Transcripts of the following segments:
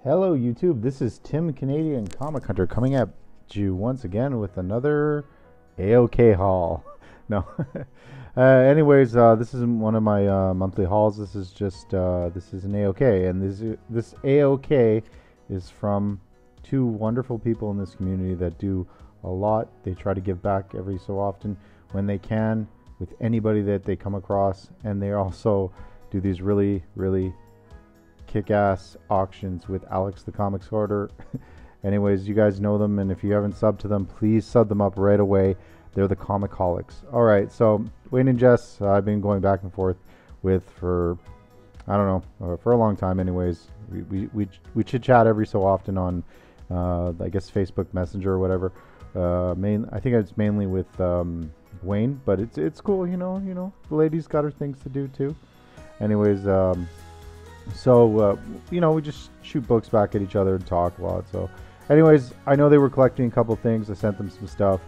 Hello YouTube, this is Tim Canadian Comic Hunter coming at you once again with another AOK haul. No. Anyways, this isn't one of my monthly hauls. This is just this is an AOK, and this AOK is from two wonderful people in this community that do a lot. They try to give back every so often when they can with anybody that they come across, and they also do these really kick-ass auctions with Alex the Comics Hoarder. Anyways, you guys know them, and if you haven't subbed to them, please sub them up right away. They're the Comichaulics. Alright, so Wayne and Jess, I've been going back and forth with for, I don't know, for a long time anyways. We chit-chat every so often on, I guess, Facebook Messenger or whatever. I think it's mainly with Wayne, but it's cool, you know, the lady's got her things to do too. Anyways, so, you know, we just shoot books back at each other and talk a lot. So, anyways, I know they were collecting a couple things. I sent them some stuff.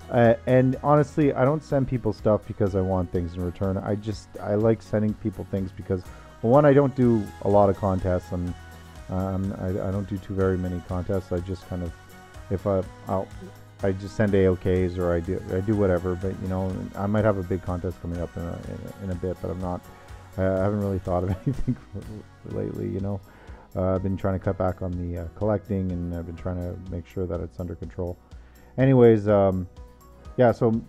And honestly, I don't send people stuff because I want things in return. I like sending people things because, well, one, I don't do a lot of contests. I don't do very many contests. I just kind of, I just send AOKs, or I do whatever. But, you know, I might have a big contest coming up in a bit, but I haven't really thought of anything lately, you know. I've been trying to cut back on the collecting, and I've been trying to make sure that it's under control. Anyways, yeah, so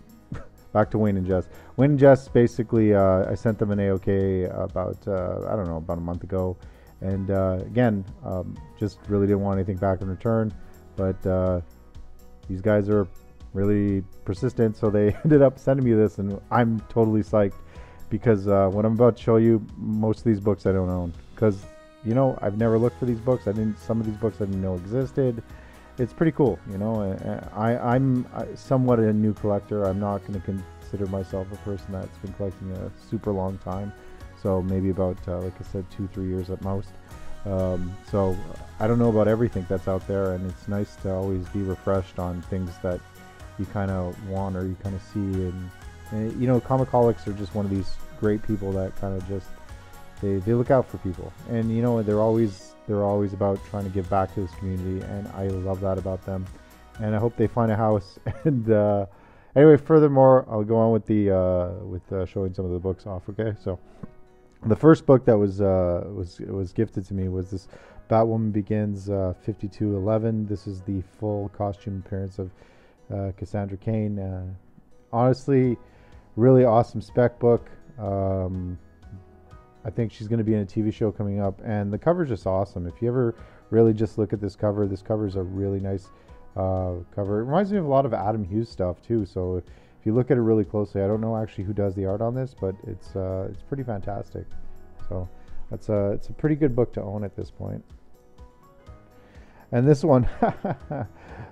back to Wayne and Jess. Wayne and Jess, basically, I sent them an AOK about, I don't know, about a month ago. And again, just really didn't want anything back in return. But these guys are really persistent, so they ended up sending me this, and I'm totally psyched. Because what I'm about to show you, most of these books I don't own. Because, you know, I've never looked for these books. Some of these books I didn't know existed. It's pretty cool, you know. I'm somewhat a new collector. I'm not going to consider myself a person that's been collecting a super long time. So maybe about, like I said, 2-3 years at most. So I don't know about everything that's out there. And it's nice to always be refreshed on things that you kind of want or you kind of see. And, you know, Comichaulics are just one of these great people that kind of just, they look out for people. And, you know, they're always about trying to give back to this community, and I love that about them. And I hope they find a house. And anyway, furthermore, I'll go on with the showing some of the books off. Okay, so the first book that was gifted to me was this Batwoman Begins 5211. This is the full costume appearance of Cassandra Cain. Honestly, really awesome spec book. I think she's going to be in a TV show coming up, and the cover's just awesome. If you ever really just look at this cover is a really nice cover. It reminds me of a lot of Adam Hughes stuff too. So if you look at it really closely, I don't know actually who does the art on this, but it's pretty fantastic. So it's a pretty good book to own at this point. And this one,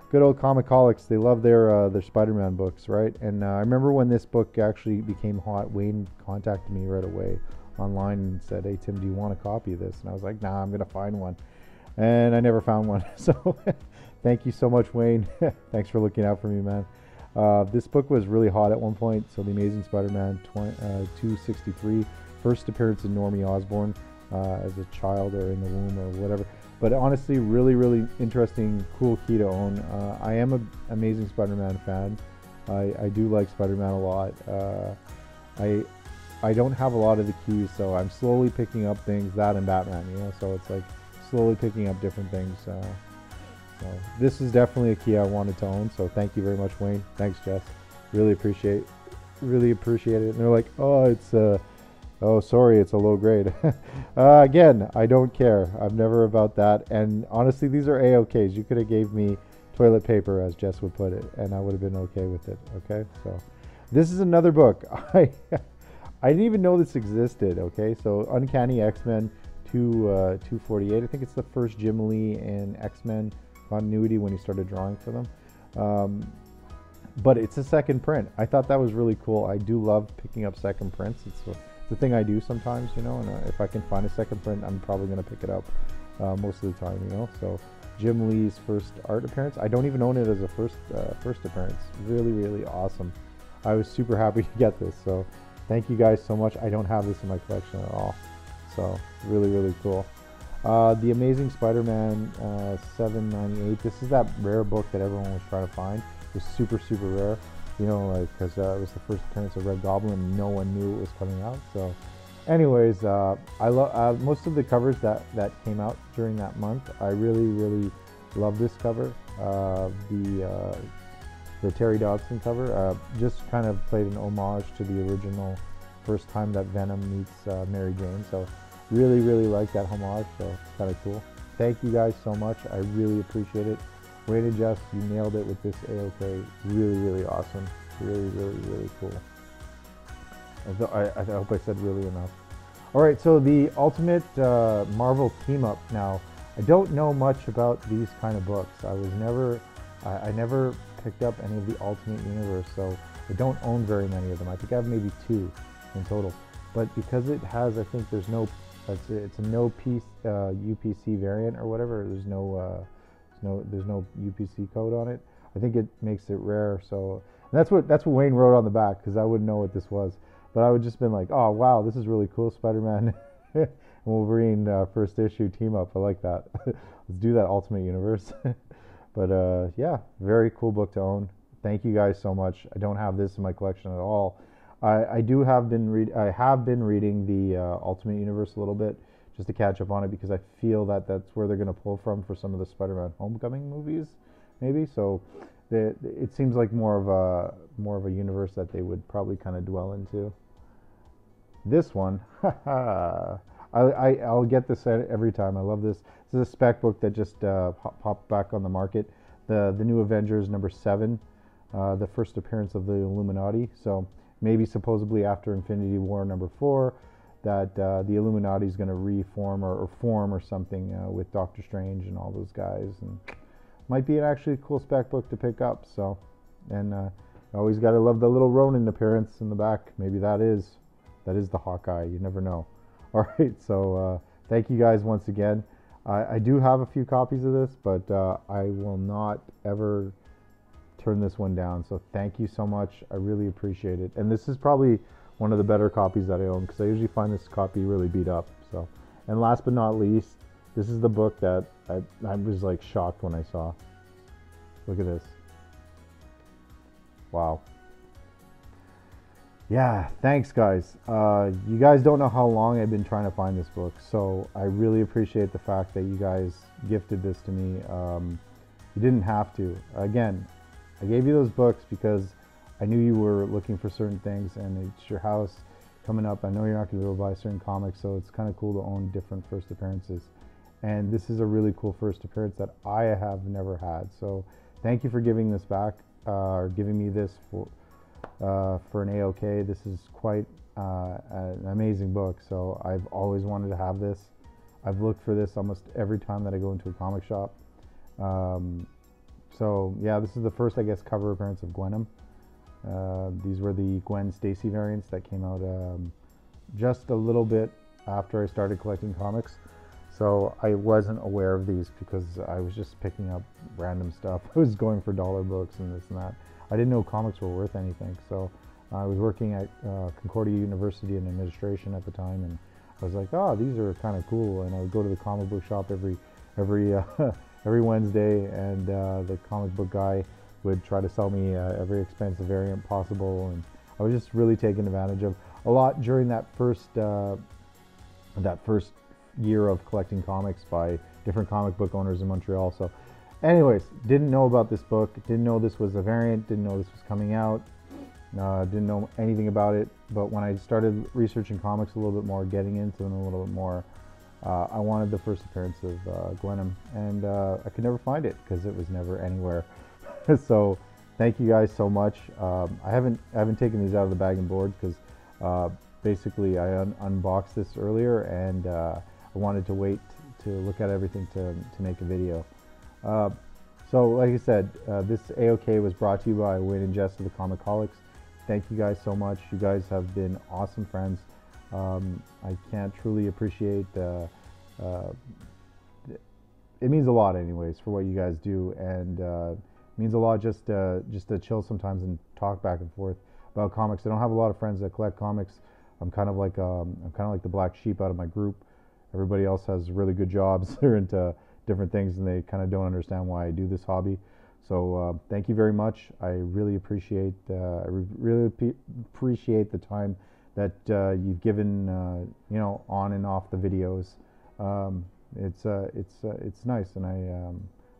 good old Comichaulics, they love their Spider-Man books, right? And I remember when this book actually became hot, Wayne contacted me right away online and said, "Hey Tim, do you want a copy of this?" And I was like, "Nah, I'm gonna find one." And I never found one. So thank you so much, Wayne. Thanks for looking out for me, man. This book was really hot at one point. So The Amazing Spider-Man 263, first appearance of Normie Osborn. as a child or in the womb or whatever. But honestly, really, really interesting, cool key to own. I am an Amazing Spider-Man fan. I do like Spider-Man a lot. I don't have a lot of the keys, so I'm slowly picking up things, that and Batman, you know, so it's like slowly picking up different things. So this is definitely a key I wanted to own, so thank you very much, Wayne. Thanks, Jess. Really appreciate it. And they're like, oh, it's oh, sorry, it's a low grade. Again, I don't care. I'm never about that. And honestly, these are A-OKs. You could have gave me toilet paper, as Jess would put it, and I would have been okay with it. Okay, so this is another book. I didn't even know this existed. Okay, so Uncanny X-Men 248. I think it's the first Jim Lee in X-Men continuity when he started drawing for them. But it's a second print. I thought that was really cool. I do love picking up second prints. It's the thing I do sometimes, you know, and if I can find a second print, I'm probably going to pick it up most of the time, you know. So Jim Lee's first art appearance. I don't even own it as a first appearance. Really, really awesome. I was super happy to get this. So thank you guys so much. I don't have this in my collection at all. So really, really cool. The Amazing Spider-Man 798. This is that rare book that everyone was trying to find. It was super, super rare. You know, like, because it was the first appearance of Red Goblin and no one knew it was coming out. So anyways, I love most of the covers that came out during that month. I really, really love this cover. The Terry Dodson cover just kind of played an homage to the original first time that Venom meets Mary Jane. So really, really like that homage. So kind of cool. Thank you guys so much. I really appreciate it. Wayne and Jess, you nailed it with this A-OK. Really, really awesome. Really, really, really cool. I hope I said really enough. All right, so the Ultimate Marvel Team Up. Now, I don't know much about these kind of books. I never picked up any of the Ultimate Universe, so I don't own very many of them. I think I have maybe 2 in total. But because it has, I think there's no, it's a no piece UPC variant or whatever. There's no UPC code on it. I think it makes it rare. So that's what Wayne wrote on the back, because I wouldn't know what this was. But I would just been like, oh wow, this is really cool, Spider-Man and Wolverine first issue team up. I like that. Let's do that Ultimate Universe. But yeah, very cool book to own. Thank you guys so much. I don't have this in my collection at all. I have been reading the Ultimate Universe a little bit, just to catch up on it, because I feel that that's where they're going to pull from for some of the Spider-Man Homecoming movies, maybe. So it seems like more of a universe that they would probably kind of dwell into. This one, I'll get this every time. I love this. This is a spec book that just popped back on the market. The New Avengers #7, the first appearance of the Illuminati. So maybe supposedly after Infinity War #4. That the Illuminati is going to reform or form or something with Doctor Strange and all those guys, and might be an actually cool spec book to pick up. So, and always got to love the little Ronin appearance in the back. Maybe that is the Hawkeye. You never know. All right, so thank you guys once again. I do have a few copies of this, but I will not ever turn this one down. So thank you so much. I really appreciate it. And this is probably one of the better copies that I own, because I usually find this copy really beat up. So, and last but not least, this is the book that I was like shocked when I saw. Look at this. Wow. Yeah, thanks guys. You guys don't know how long I've been trying to find this book, so I really appreciate the fact that you guys gifted this to me. You didn't have to. Again, I gave you those books because I knew you were looking for certain things, and it's your house coming up. I know you're not going to be able to buy certain comics, so it's kind of cool to own different first appearances. And this is a really cool first appearance that I have never had. So thank you for giving this back, or giving me this for an A-OK. This is quite an amazing book. So I've always wanted to have this. I've looked for this almost every time that I go into a comic shop. So yeah, this is the first, I guess, cover appearance of Gwenom. These were the Gwen Stacy variants that came out just a little bit after I started collecting comics. So I wasn't aware of these because I was just picking up random stuff. I was going for dollar books and this and that. I didn't know comics were worth anything. So I was working at Concordia University in administration at the time, and I was like, oh, these are kind of cool. And I would go to the comic book shop every every Wednesday, and the comic book guy would try to sell me every expensive variant possible, and I was just really taken advantage of a lot during that first year of collecting comics by different comic book owners in Montreal. So, anyways, didn't know about this book, didn't know this was a variant, didn't know this was coming out, didn't know anything about it. But when I started researching comics a little bit more, getting into them a little bit more, I wanted the first appearance of Gwenum, and I could never find it because it was never anywhere. So thank you guys so much. I haven't taken these out of the bag and board because basically I unboxed this earlier, and I wanted to wait to look at everything to make a video. So like I said, this AOK was brought to you by Wayne and Jess of the Comichaulics. Thank you guys so much. You guys have been awesome friends. I can't truly appreciate it means a lot anyways for what you guys do, and it means a lot just to chill sometimes and talk back and forth about comics. I don't have a lot of friends that collect comics. I'm kind of like the black sheep out of my group. Everybody else has really good jobs. They're into different things, and they kind of don't understand why I do this hobby. So thank you very much. I really appreciate appreciate the time that you've given on and off the videos. It's nice, and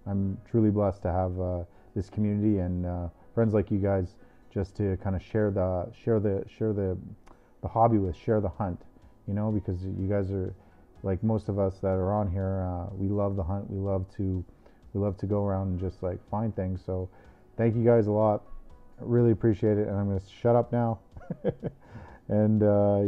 I'm truly blessed to have this community and friends like you guys, just to kind of share the hobby with, share the hunt, because you guys are like most of us that are on here. We love the hunt. We love to go around and just like find things. So thank you guys a lot. I really appreciate it, and I'm going to shut up now. And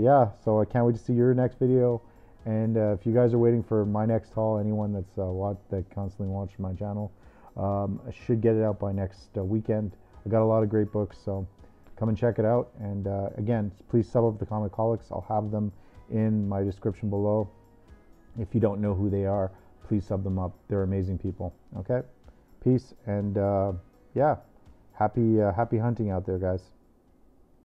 yeah, so I can't wait to see your next video. And if you guys are waiting for my next haul, anyone that constantly watches my channel, I should get it out by next weekend. I got a lot of great books, so come and check it out. And again, please sub up the Comichaulics. I'll have them in my description below. If you don't know who they are, please sub them up. They're amazing people. Okay, peace, and yeah, happy hunting out there, guys.